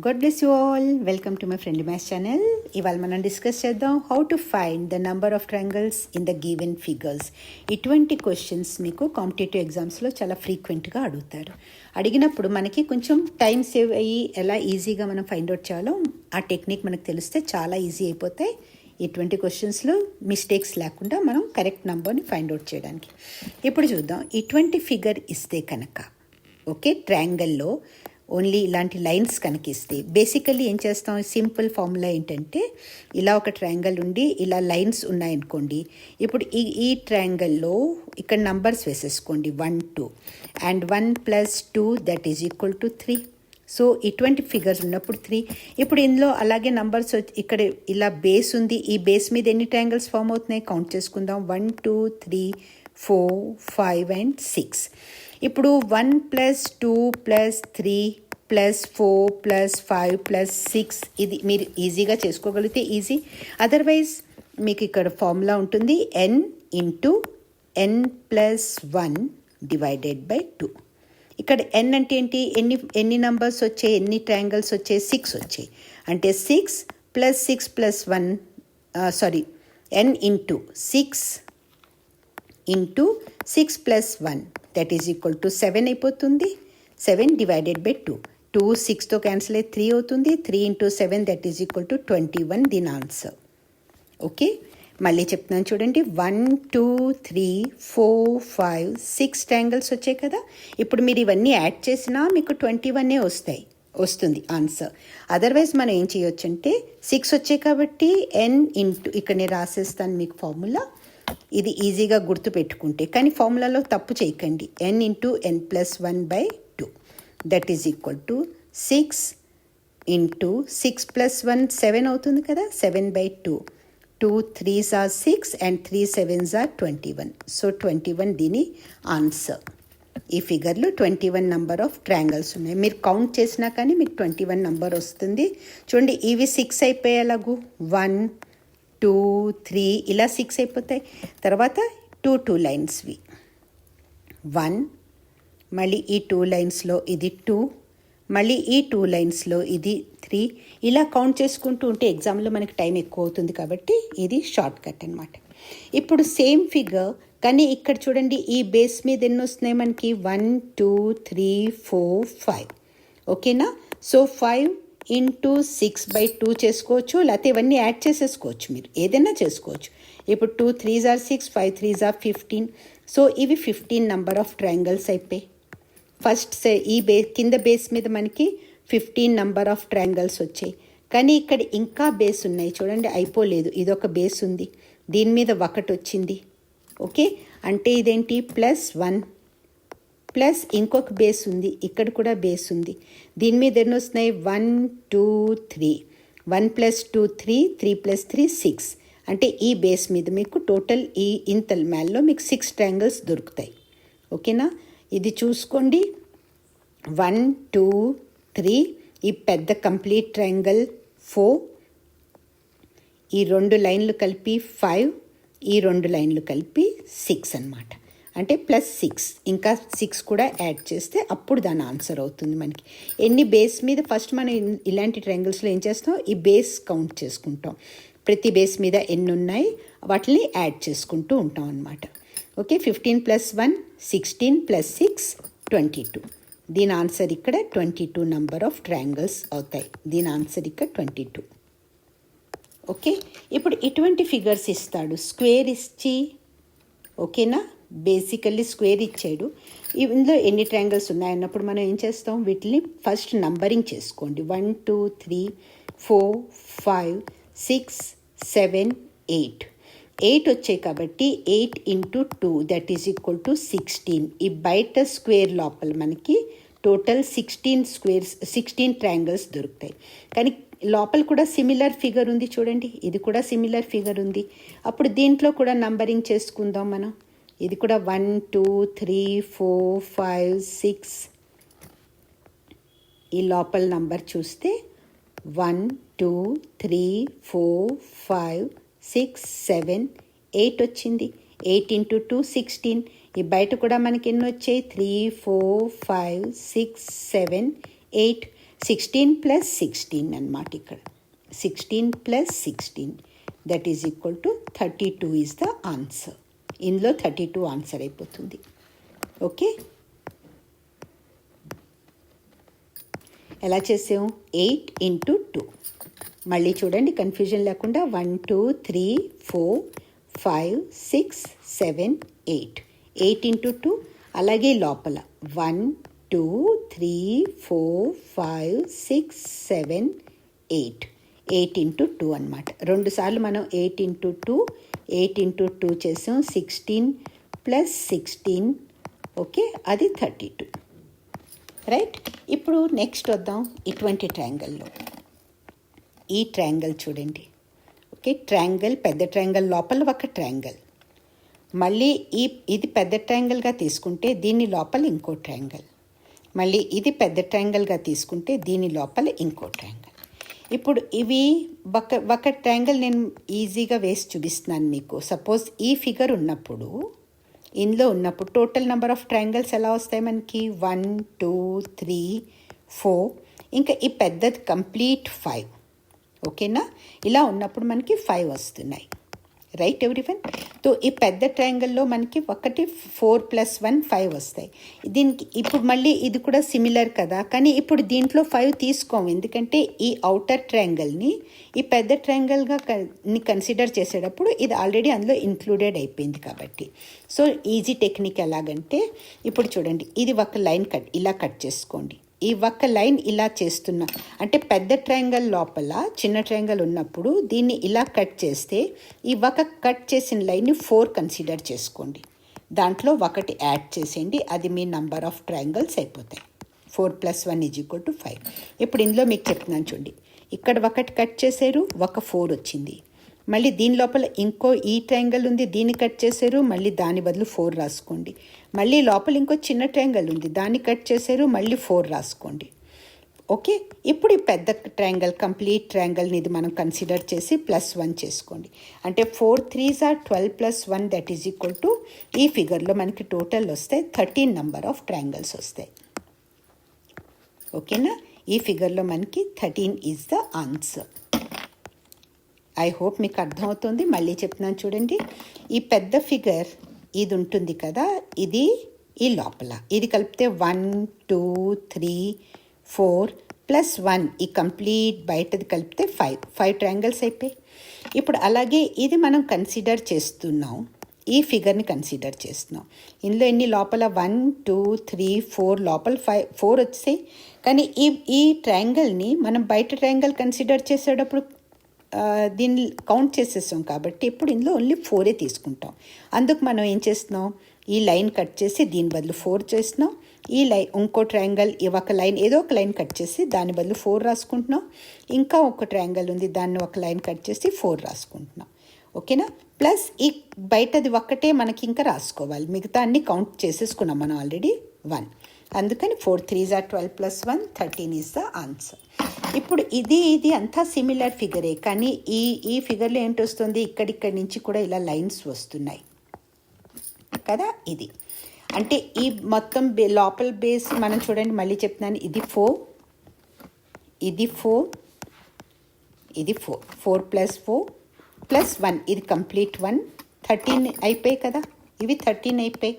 God bless you all. Welcome to my Friendly Maths channel. ఇవాళ మనం discuss చేద్దాం how to find the number of triangles in the given figures. ఇటువంటి questions మీకు competitive ఎగ్జామ్స్లో చాలా ఫ్రీక్వెంట్గా అడుగుతారు. అడిగినప్పుడు మనకి కొంచెం టైం సేవ్ అయ్యి ఎలా ఈజీగా మనం ఫైండ్ అవుట్ చేయాలో ఆ టెక్నిక్ మనకు తెలిస్తే చాలా ఈజీ అయిపోతాయి. ఇటువంటి క్వశ్చన్స్లో మిస్టేక్స్ లేకుండా మనం కరెక్ట్ నెంబర్ని ఫైండ్ అవుట్ చేయడానికి. ఇప్పుడు చూద్దాం. ఇటువంటి ఫిగర్ ఇస్తే కనుక ఓకే, ట్రయాంగిల్లో ఓన్లీ ఇలాంటి లైన్స్ కనిపిస్తే బేసికల్లీ ఏం చేస్తాం, సింపుల్ ఫార్ములా ఏంటంటే ఇలా ఒక ట్రయాంగిల్ ఉండి ఇలా లైన్స్ ఉన్నాయనుకోండి. ఇప్పుడు ఈ ట్రయాంగిల్లో ఇక్కడ నంబర్స్ వేసేసుకోండి 1 2 and 1 + 2 that is equal to 3. So ఇటువంటి ఫిగర్స్ ఉన్నప్పుడు 3. ఇప్పుడు ఇందులో అలాగే నంబర్స్ ఇక్కడ ఇలా బేస్ ఉంది. ఈ బేస్ మీద ఎన్ని ట్రయాంగిల్స్ ఫామ్ అవుతున్నాయి కౌంట్ చేసుకుందాం. 1 2 3 4 5 and 6. ఇప్పుడు 1 + 2 + 3 + 4 + 5 + 6 ఇది మీరు ఈజీగా చేసుకోగలిగితే ఈజీ. అదర్వైజ్ మీకు ఇక్కడ ఫార్ములా ఉంటుంది n × n + 1 డివైడెడ్ బై 2. ఇక్కడ n అంటే ఏంటి, ఎన్ని నంబర్స్ వచ్చాయి, ఎన్ని ట్రయాంగిల్స్ వచ్చాయి, 6 వచ్చాయి. అంటే 6 + 6 + 1 n × 6 × 6 + 1 that is equal to 7 అయిపోతుంది. 7 డివైడెడ్ బై 2. 2 6తో క్యాన్సిల్ అయ్యి 3 అవుతుంది. 3 × 7 దట్ ఈజ్ ఈక్వల్ టు 21 దీని ఆన్సర్. ఓకే, మళ్ళీ చెప్తున్నాను చూడండి. 1 2 3 4 5 6 ట్రయాంగిల్స్ వచ్చాయి కదా. ఇప్పుడు మీరు ఇవన్నీ యాడ్ చేసినా మీకు 21 వస్తుంది ఆన్సర్. అదర్వైజ్ మనం ఏం చేయొచ్చు అంటే 6 వచ్చాయి కాబట్టి n × ఇక్కడ నేను రాసేస్తాను మీకు ఫార్ములా. ఇది ఈజీగా గుర్తు పెట్టుకుంటే, కానీ ఫార్ములాలో తప్పు చేయకండి. n × n + 1 by 2 that is equal to 6 × 6 + 1 7 అవుతుంది కదా. 7 by 2. 2 3s are 6 and 3 7s are 21. So 21 దీని ఆన్సర్. ఈ ఫిగర్లో 21 నంబర్ ఆఫ్ ట్రయాంగిల్స్ ఉన్నాయి. మీరు కౌంట్ చేసినా కానీ మీకు 21 నంబర్ వస్తుంది. చూడండి, ఇవి 6 అయిపోయాయి. అలాగూ 1 2 3 ఇలా 6 అయిపోతాయి. తర్వాత 2 లైన్స్వి 1, మళ్ళీ ఈ 2 లైన్స్లో ఇది 2, మళ్ళీ ఈ 2 లైన్స్లో ఇది 3. ఇలా కౌంట్ చేసుకుంటూ ఉంటే ఎగ్జామ్లో మనకి టైం ఎక్కువ అవుతుంది కాబట్టి ఇది షార్ట్ కట్ అనమాట. ఇప్పుడు సేమ్ ఫిగర్ కానీ ఇక్కడ చూడండి, ఈ బేస్ మీద ఎన్ని వస్తున్నాయి మనకి 1 2 3 4 5. ఓకేనా. సో 5 × 6 బై 2 చేసుకోవచ్చు, లేకపోతే ఇవన్నీ యాడ్ చేసేసుకోవచ్చు, మీరు ఏదైనా చేసుకోవచ్చు. ఇప్పుడు 2 3s are 6, 5 3s are 15. So ఇవి 15 నంబర్ ఆఫ్ ట్రయాంగిల్స్ అయిపోయి. ఫస్ట్ ఈ కింద బేస్ మీద మనకి 15 నంబర్ ఆఫ్ ట్రయాంగిల్స్ వచ్చాయి. కానీ ఇక్కడ ఇంకా బేస్ ఉన్నాయి చూడండి, అయిపోలేదు. ఇదొక బేస్ ఉంది, దీని మీద ఒకటి వచ్చింది. ఓకే, అంటే ఇదేంటి +1 ప్లస్ ఇంకొక బేస్ ఉంది, ఇక్కడ కూడా బేస్ ఉంది. దీని మీద ఎన్ని వస్తున్నాయి 1 2 3. 1 + 2 3, 3 + 3 6. అంటే ఈ బేస్ మీద మీకు టోటల్ ఈ ఇంతల్ మ్యాల్లో మీకు 6 ట్రయాంగిల్స్ దొరుకుతాయి. ఓకేనా. ఇది చూసుకోండి. 1 2 3 ఈ పెద్ద కంప్లీట్ ట్రయాంగిల్ 4, ఈ 2 లైన్లు కలిపి 5, ఈ 2 లైన్లు కలిపి 6 అన్నమాట. అంటే +6 ఇంకా 6 కూడా యాడ్ చేస్తే అప్పుడు దాని ఆన్సర్ అవుతుంది మనకి. ఎన్ని బేస్ మీద ఫస్ట్ మనం ఇలాంటి ట్రయాంగిల్స్లో ఏం చేస్తాం, ఈ బేస్ కౌంట్ చేసుకుంటాం. ప్రతి బేస్ మీద ఎన్ని ఉన్నాయి వాటిని యాడ్ చేసుకుంటూ ఉంటాం అన్నమాట. ఓకే, 15 + 1 16 + 6 22. దీని ఆన్సర్ ఇక్కడ 22 నంబర్ ఆఫ్ ట్రయాంగిల్స్ అవుతాయి. దీని ఆన్సర్ ఇక్కడ 22. ఓకే, ఇప్పుడు ఇటువంటి ఫిగర్స్ ఇస్తాడు, స్క్వేర్ ఇచ్చి. ఓకేనా, బేసికల్లీ స్క్వేర్ ఇచ్చాడు. ఇందులో ఎన్ని ట్రయాంగిల్స్ ఉన్నాయన్నప్పుడు మనం ఏం చేస్తాం, వీటిని ఫస్ట్ నంబరింగ్ చేసుకోండి. 1 2 3 4 5 6 7 8. 8 వచ్చాయి కాబట్టి 8 × 2 దట్ ఈజ్ ఈక్వల్ టు 16. ఈ బయట స్క్వేర్ లోపల మనకి టోటల్ 16 ట్రయాంగిల్స్ దొరుకుతాయి. కానీ లోపల కూడా సిమిలర్ ఫిగర్ ఉంది చూడండి, ఇది కూడా సిమిలర్ ఫిగర్ ఉంది. అప్పుడు దీంట్లో కూడా నంబరింగ్ చేసుకుందాం మనం. ఇది కూడా 1 2 3 4 5 6. ఈ లోపల నంబర్ చూస్తే 1 2 3 4 5 6 7 8 వచ్చింది. 8 × 2 16. ఈ బయట కూడా మనకి ఎన్ని వచ్చాయి 3 4 5 6 7 8. 16 ప్లస్ 16 అన్నమాట. ఇక్కడ 16 plus 16 that is equal to 32 is the answer. ఇందులో 32 ఆన్సర్ అయిపోతుంది. ఓకే, ఎలా చేసాం? 8 ఇంటూ 2. మళ్ళీ చూడండి కన్ఫ్యూజన్ లేకుండా. 1 2 3 4 5 6 7 8. 8 ఇంటూ 2. అలాగే లోపల 1 2 3 4 5 6 7 8. 8 ఇంటూ 2 అనమాట. 2 సార్లు మనం 8 ఇంటూ 2 8 ఇంటూ 2 చేసాం. 16 ప్లస్ 16 ఓకే, అది 32. రైట్. ఇప్పుడు నెక్స్ట్ వద్దాం ఇటువంటి ట్రయాంగిల్లో. ఈ ట్రయాంగిల్ చూడండి. ఓకే, ట్రయాంగిల్, పెద్ద ట్రయాంగిల్ లోపల ఒక ట్రయాంగిల్. మళ్ళీ ఇది పెద్ద ట్రయాంగిల్గా తీసుకుంటే దీని లోపల ఇంకో ట్రయాంగిల్. మళ్ళీ ఇది పెద్ద ట్రయాంగిల్గా తీసుకుంటే దీని లోపల ఇంకో ట్రయాంగిల్. ఇప్పుడు ఇవి ఒక ట్రయాంగిల్ నేను ఈజీగా వేసి చూపిస్తున్నాను మీకు. సపోజ్ ఈ ఫిగర్ ఉన్నప్పుడు, ఇందులో ఉన్నప్పుడు టోటల్ నెంబర్ ఆఫ్ ట్రయాంగిల్స్ ఎలా వస్తాయి మనకి? 1 2 3 4, ఇంకా ఈ పెద్దది కంప్లీట్ 5. ఓకేనా? ఇలా ఉన్నప్పుడు మనకి 5 వస్తున్నాయి. Right everyone? సో ఈ పెద్ద ట్రయాంగిల్లో మనకి 1 4 ప్లస్ 1 5 వస్తాయి. దీనికి ఇప్పుడు మళ్ళీ ఇది కూడా సిమిలర్ కదా, కానీ ఇప్పుడు దీంట్లో 5 తీసుకోము. ఎందుకంటే ఈ అవుటర్ ట్రయాంగిల్ని ఈ పెద్ద ట్రయాంగిల్గా కన్సిడర్ చేసేటప్పుడు ఇది ఆల్రెడీ అందులో ఇంక్లూడెడ్ అయిపోయింది కాబట్టి. సో ఈజీ టెక్నిక్ ఎలాగంటే, ఇప్పుడు చూడండి, ఇది ఒక లైన్ ఇలా కట్ చేసుకోండి. ఈ ఒక్క లైన్ ఇలా చేస్తున్నా అంటే పెద్ద ట్రయాంగిల్ లోపల చిన్న ట్రయాంగిల్ ఉన్నప్పుడు దీన్ని ఇలా కట్ చేస్తే ఈ ఒక కట్ చేసిన లైన్ని 4 కన్సిడర్ చేసుకోండి. దాంట్లో 1 యాడ్ చేసేయండి. అది మీ నంబర్ ఆఫ్ ట్రయాంగిల్స్ అయిపోతాయి. 4 ప్లస్ 1 ఈజ్ ఈక్వల్ టు 5. ఇప్పుడు ఇందులో మీకు చెప్తున్నాను చూడండి. ఇక్కడ 1 కట్ చేశారు, ఒక 4 వచ్చింది. మళ్ళీ దీని లోపల ఇంకో ఈ ట్రయాంగిల్ ఉంది, దీన్ని కట్ చేశారు, మళ్ళీ దాని బదులు 4 రాసుకోండి. మళ్ళీ లోపల ఇంకో చిన్న ట్రయాంగిల్ ఉంది, దాన్ని కట్ చేశారు, మళ్ళీ 4 రాసుకోండి. ఓకే, ఇప్పుడు ఈ పెద్ద ట్రయాంగిల్ కంప్లీట్ ట్రయాంగిల్ని ఇది మనం కన్సిడర్ చేసి +1 చేసుకోండి. అంటే 4 3s are 12 + 1 that is equal to ఈ ఫిగర్లో మనకి టోటల్ వస్తాయి 13 నెంబర్ ఆఫ్ ట్రయాంగిల్స్ వస్తాయి. ఓకేనా? ఈ ఫిగర్లో మనకి 13 is the answer. I hope మీకు అర్థమవుతుంది. మళ్ళీ చెప్తున్నాను చూడండి. ఈ పెద్ద ఫిగర్ ఇది ఉంటుంది కదా, ఇది ఈ లోపల ఇది కలిపితే 1 2 3 4 ప్లస్ 1 ఈ కంప్లీట్ బయటది కలిపితే 5 ట్రయాంగిల్స్ అయిపోయి. ఇప్పుడు అలాగే ఇది మనం కన్సిడర్ చేస్తున్నాం, ఈ ఫిగర్ని కన్సిడర్ చేస్తున్నాం. ఇందులో ఎన్ని లోపల 1 2 3 4 లోపల 4 వచ్చాయి. కానీ ఈ ట్రయాంగిల్ని మనం బయట ట్రయాంగిల్ కన్సిడర్ చేసేటప్పుడు దీన్ని కౌంట్ చేసేస్తాం కాబట్టి ఇప్పుడు ఇందులో ఓన్లీ 4 తీసుకుంటాం. అందుకు మనం ఏం చేస్తున్నాం, ఈ లైన్ కట్ చేసి దీని బదులు 4 చేస్తున్నాం. ఈ ఇంకో ట్రయాంగిల్ ఒక లైన్ ఏదో ఒక లైన్ కట్ చేసి దాని బదులు 4 రాసుకుంటున్నాం. ఇంకా ఒక ట్రయాంగిల్ ఉంది, దాన్ని ఒక లైన్ కట్ చేసి 4 రాసుకుంటున్నాం. ఓకేనా? ప్లస్ ఈ బయటది ఒక్కటే మనకి ఇంకా రాసుకోవాలి, మిగతా అన్ని కౌంట్ చేసేసుకున్నాం మనం ఆల్రెడీ 1. అందుకని 4 3s are 12 + 1 13 is the answer. ఇప్పుడు ఇది అంతా సిమిలర్ ఫిగరే, కానీ ఈ ఫిగర్లో ఏంటి వస్తుంది, ఇక్కడి నుంచి కూడా ఇలా లైన్స్ వస్తున్నాయి కదా. ఇది అంటే ఈ మొత్తం లోపల బేస్ మనం చూడండి, మళ్ళీ చెప్తున్నాను. ఇది 4 ఇది 4 ఇది 4 + 4 + 1 ఇది కంప్లీట్ 1 13 అయిపోయాయి కదా. ఇవి 13 అయిపోయాయి,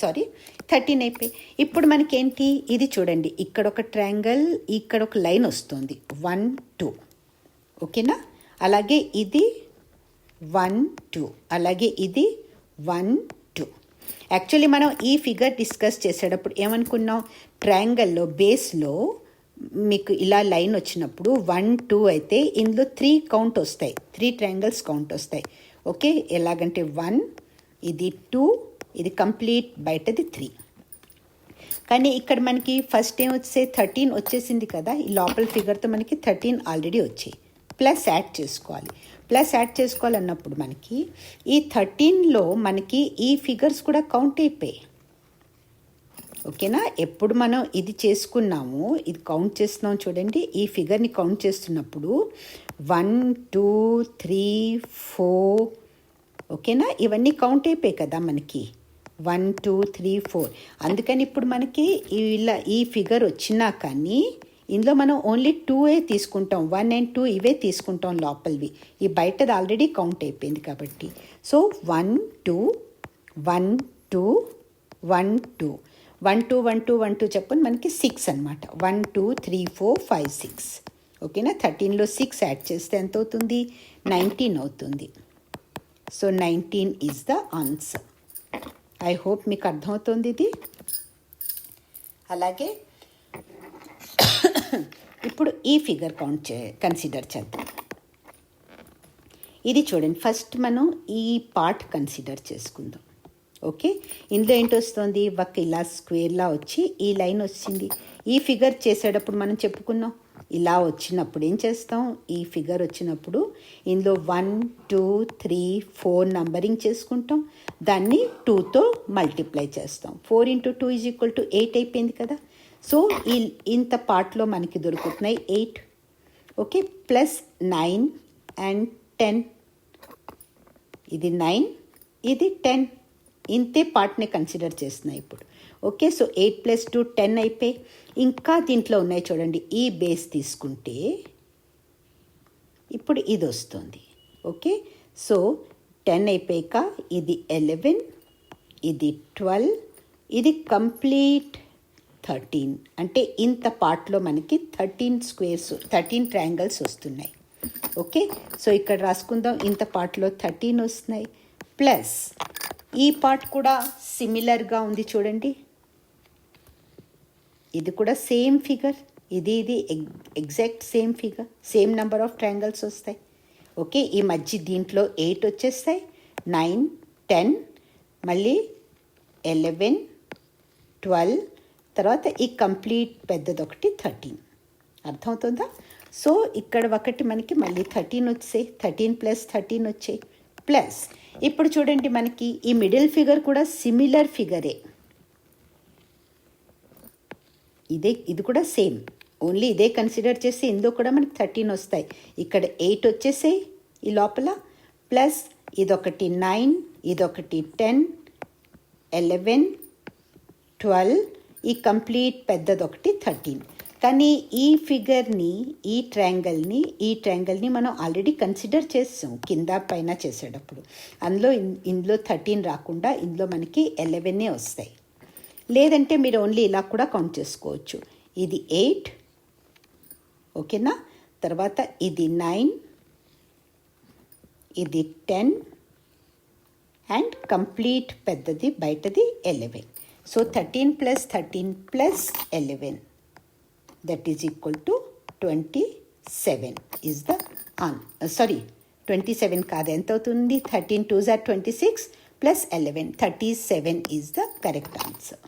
సారీ 13 అయిపోయి. ఇప్పుడు మనకేంటి, ఇది చూడండి, ఇక్కడ ఒక ట్రయాంగిల్, ఇక్కడ ఒక లైన్ వస్తుంది 1 2. ఓకేనా? అలాగే ఇది 1 2, అలాగే ఇది 1 2. యాక్చువల్లీ మనం ఈ ఫిగర్ డిస్కస్ చేసేటప్పుడు ఏమనుకున్నాం, ట్రయాంగిల్లో బేస్లో మీకు ఇలా లైన్ వచ్చినప్పుడు 1 2 అయితే ఇందులో 3 కౌంట్ వస్తాయి, 3 ట్రయాంగిల్స్ కౌంట్ వస్తాయి. ఓకే, ఎలాగంటే 1 ఇది 2 ఇది కంప్లీట్ బయటది 3. కానీ ఇక్కడ మనకి ఫస్ట్ ఏం వచ్చే 13 వచ్చేసింది కదా. ఈ లోపల ఫిగర్తో మనకి 13 ఆల్రెడీ వచ్చాయి. ప్లస్ యాడ్ చేసుకోవాలి. ప్లస్ యాడ్ చేసుకోవాలన్నప్పుడు మనకి ఈ 13లో మనకి ఈ ఫిగర్స్ కూడా కౌంట్ అయిపోయాయి. ఓకేనా? ఎప్పుడు మనం ఇది చేసుకున్నాము, ఇది కౌంట్ చేస్తున్నాం చూడండి. ఈ ఫిగర్ని కౌంట్ చేస్తున్నప్పుడు 1 2 3 4 ఓకేనా, ఇవన్నీ కౌంట్ అయిపోయాయి కదా మనకి. 1 2 3 4. అందుకని ఇప్పుడు మనకి ఇలా ఈ ఫిగర్ వచ్చినా కానీ ఇందులో మనం ఓన్లీ 2 తీసుకుంటాం. 1 and 2 ఇవే తీసుకుంటాం లోపలివి. ఈ బయటది ఆల్రెడీ కౌంట్ అయిపోయింది కాబట్టి. సో 1 2 1 2 1 2 1 2 1 2 1 2 చెప్పని మనకి 6 అనమాట. 1 2 3 4 5 6. ఓకేనా? 13లో 6 యాడ్ చేస్తే ఎంత అవుతుంది? 19 అవుతుంది. So 19 is the answer. I hope మీకు అర్థమవుతుంది ఇది. అలాగే ఇప్పుడు ఈ ఫిగర్ కన్సిడర్ చేద్దాం. ఇది చూడండి, ఫస్ట్ మనం ఈ పార్ట్ కన్సిడర్ చేసుకుందాం. ఓకే, ఇందులో ఏంటి వస్తుంది? ఒక ఇలా స్క్వేర్లా వచ్చి ఈ లైన్ వచ్చింది. ఈ ఫిగర్ చేసేటప్పుడు మనం చెప్పుకున్నాం, ఇలా వచ్చినప్పుడు ఏం చేస్తాం? ఈ ఫిగర్ వచ్చినప్పుడు ఇందులో 1 2 3 4 నంబరింగ్ చేసుకుంటాం. దాన్ని 2తో మల్టిప్లై చేస్తాం. 4 × 2 = 8 అయిపోయింది కదా. సో ఇంత పార్ట్లో మనకి దొరుకుతున్నాయి 8. Okay, plus 9 and 10. ఇది 9, ఇది 10. ఇంతే పార్ట్ని కన్సిడర్ చేస్తున్నాయి ఇప్పుడు. ఓకే, సో 8 + 2 10 అయిపోయి ఇంకా దీంట్లో ఉన్నాయి చూడండి. ఈ బేస్ తీసుకుంటే ఇప్పుడు ఇది వస్తుంది. ఓకే, సో 10 అయిపోయాక ఇది 11, ఇది 12, ఇది కంప్లీట్ 13. అంటే ఇంత పార్ట్లో మనకి 13 ట్రయాంగిల్స్ వస్తున్నాయి. ఓకే, సో ఇక్కడ రాసుకుందాం, ఇంత పార్ట్లో 13 వస్తున్నాయి. ప్లస్ ఈ పార్ట్ కూడా సిమిలర్గా ఉంది చూడండి. ఇది కూడా సేమ్ ఫిగర్, ఇది exact same figure, same number of triangles వస్తాయి. ఓకే, ఈ మధ్య దీంట్లో 8 వచ్చేస్తాయి, 9 10, మళ్ళీ 11 12, తర్వాత ఈ కంప్లీట్ పెద్దది ఒకటి 13. అర్థమవుతుందా? సో ఇక్కడ ఒకటి మనకి మళ్ళీ 13 వచ్చాయి, 13 + 13 వచ్చాయి. ప్లస్ ఇప్పుడు చూడండి, మనకి ఈ మిడిల్ ఫిగర్ కూడా సిమిలర్ ఫిగరే. ఇది కూడా సేమ్, ఓన్లీ ఇదే కన్సిడర్ చేసి ఇందులో కూడా మనకి 13 వస్తాయి. ఇక్కడ 8 వచ్చేసాయి ఈ లోపల. ప్లస్ ఇదొకటి 9, ఇదొకటి 10 11 12, ఈ కంప్లీట్ పెద్దదొకటి 13. కానీ ఈ ఫిగర్ని, ఈ ట్రయాంగిల్ని మనం ఆల్రెడీ కన్సిడర్ చేసాం కింద పైన చేసేటప్పుడు. ఇందులో 13 రాకుండా ఇందులో మనకి 11 వస్తాయి. లేదంటే మీరు ఓన్లీ ఇలా కూడా కౌంట్ చేసుకోవచ్చు. ఇది 8, ఓకేనా? తర్వాత ఇది 9, ఇది 10 అండ్ కంప్లీట్ పెద్దది బయటది 11. So 13 + 13 + 11, that is equal to 27 is the 27 కాదు, ఎంత అవుతుంది? 13 2s are 26 plus 11, 37 is the correct answer.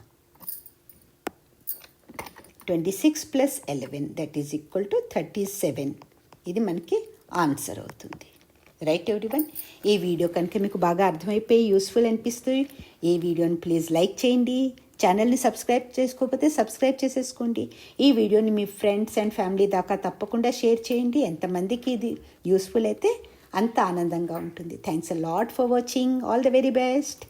26 + 11, that is equal to 37. ఇది మనకి ఆన్సర్ అవుతుంది. రైట్ ఎవ్రీవన్, ఈ వీడియో కనుక మీకు బాగా అర్థమైపోయి యూస్ఫుల్ అనిపిస్తుంది, ఈ వీడియోని ప్లీజ్ లైక్ చేయండి. ఛానల్ని సబ్స్క్రైబ్ చేసుకోకపోతే సబ్స్క్రైబ్ చేసేసుకోండి. ఈ వీడియోని మీ ఫ్రెండ్స్ అండ్ ఫ్యామిలీ దాకా తప్పకుండా షేర్ చేయండి. ఎంతమందికి ఇది యూస్ఫుల్ అయితే అంత ఆనందంగా ఉంటుంది. Thanks a lot for watching. All the very best.